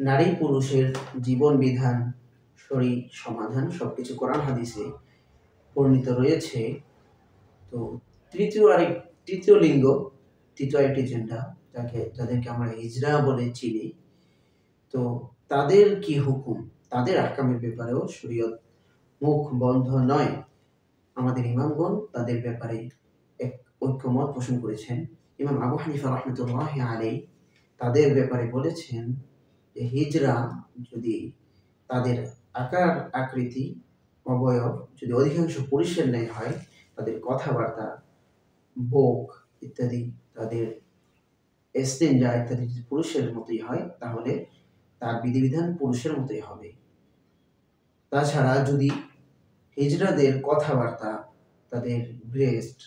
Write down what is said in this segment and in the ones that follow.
নারী পুরুষের জীবন বিধান, শরীর সমাধান সবকিছু কোরআন হাদিসে বর্ণিত রয়েছে। তো তৃতীয় লিঙ্গ, তৃতীয় একটি জেন্ডার, যাদেরকে আমরা হিজড়া বলে চিনি, তো তাদের কি হুকুম, তাদের আহকামের ব্যাপারেও শরীয়ত মুখ বন্ধ নয়। আমাদের ইমামগণ তাদের ব্যাপারে এক ঐক্যমত পোষণ করেছেন। ইমাম আবু হানিফা রাহমাতুল্লাহি আলাইহি তাদের ব্যাপারে বলেছেন যে হিজড়া যদি তাদের আকার আকৃতি অবয়ব যদি অধিকাংশ পুরুষের ন্যায় হয়, তাদের কথাবার্তা বোক ইত্যাদি, তাদের এস্তেঞ্জা ইত্যাদি যদি পুরুষের মতোই হয়, তাহলে তার বিধিবিধান পুরুষের মতোই হবে। তাছাড়া যদি হিজড়াদের কথাবার্তা, তাদের ব্রেস্ট,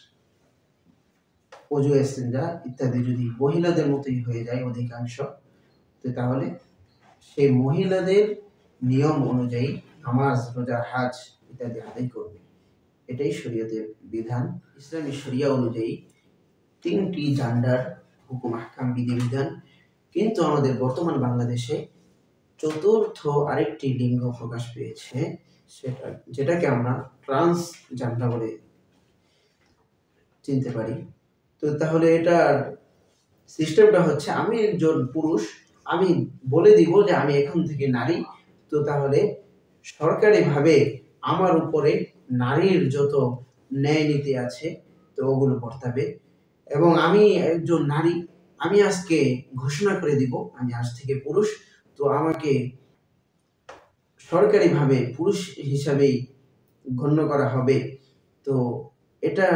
অজু এস্তেঞ্জা ইত্যাদি যদি মহিলাদের মতোই হয়ে যায় অধিকাংশ, তো তাহলে সেই মহিলাদের নিয়ম অনুযায়ী নামাজ, রোজা, হাজ ইত্যাদি আদায় করবে। এটাই শরীয়তের বিধান। ইসলামী শরিয়া অনুযায়ী 3টি জেন্ডার হুকুম, আহকাম, বিধিবিধান। কিন্তু আমাদের বর্তমান বাংলাদেশে চতুর্থ আরেকটি লিঙ্গ প্রকাশ পেয়েছে, যেটাকে আমরা ট্রান্সজেন্ডার বলে চিনতে পারি। তো তাহলে এটার সিস্টেমটা হচ্ছে, আমি একজন পুরুষ, আমি বলে দিব যে আমি এখন থেকে নারী, তো তাহলে সরকারিভাবে আমার উপরে নারীর যত ন্যায় নীতি আছে তো ওগুলো বর্তাবে। এবং আমি একজন নারী, আমি আজকে ঘোষণা করে দিব আমি আজ থেকে পুরুষ, তো আমাকে সরকারিভাবে পুরুষ হিসাবেই গণ্য করা হবে। তো এটা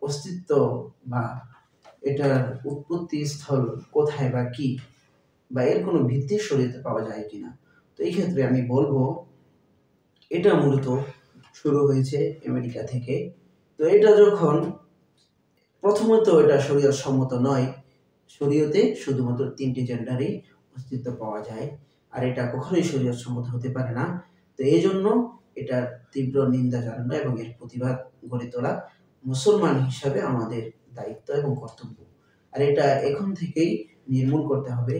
অস্তিত্ব বা এটার উৎপত্তি স্থল কোথায় বা কি, বা এর কোনো ভিত্তি শরীয়তে পাওয়া যায় কিনা। তো এই ক্ষেত্রে আমি বলবো এটা মূলত শুরু হয়েছে আমেরিকা থেকে। তো এটা যখন প্রথমত এটা শরীয়ত সম্মত নয়। শরীয়তে শুধুমাত্র 3টি জেন্ডারই অস্তিত্ব পাওয়া যায়, আর এটা কখনোই শরীয়ত সম্মত হতে পারে না। তো এই জন্য এটার তীব্র নিন্দা জানানো এবং এর প্রতিবাদ গড়ে তোলা মুসলমান হিসাবে আমাদের দায়িত্ব এবং কর্তব্য। আর এটা এখন থেকেই নির্মূল করতে হবে।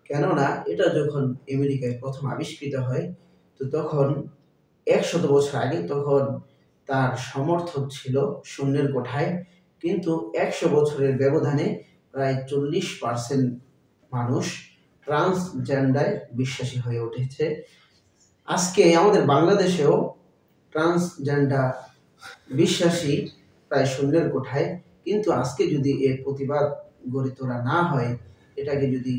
কেননা এটা যখন আমেরিকায় প্রথম আবিষ্কৃত হয়, তো তখন 100 বছর আগে তখন তার সমর্থক ছিল শূন্যের কোঠায়, কিন্তু 100 বছরের ব্যবধানে প্রায় 40% মানুষ ট্রান্সজেন্ডারে বিশ্বাসী হয়ে উঠেছে। আজকে আমাদের বাংলাদেশেও ট্রান্সজেন্ডার বিশ্বাসী প্রায় শূন্যের কোঠায়। কিন্তু আজকে যদি এর প্রতিবাদ গড়ে তোলা না হয়, এটাকে যদি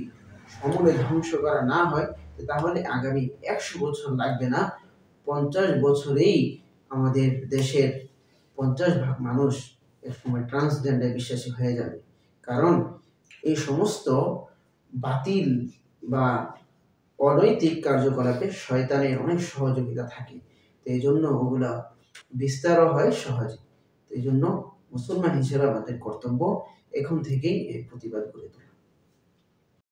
সমূলে ধ্বংস করা না হয়, তাহলে আগামী 100 বছর লাগবে না, 50 বছরেই আমাদের দেশের 50% মানুষ একসময় ট্রান্সজেন্ডার বিশ্বাসী হয়ে যাবে। কারণ এই সমস্ত বাতিল বা অনৈতিক কার্যকলাপে শয়তানের অনেক সহযোগিতা থাকে। তো এই জন্য ওগুলা বিস্তারও হয় সহজে। তো এই জন্য মুসলমান হিসেবে আমাদের কর্তব্য এখন থেকেই এর প্রতিবাদ করে তোলা।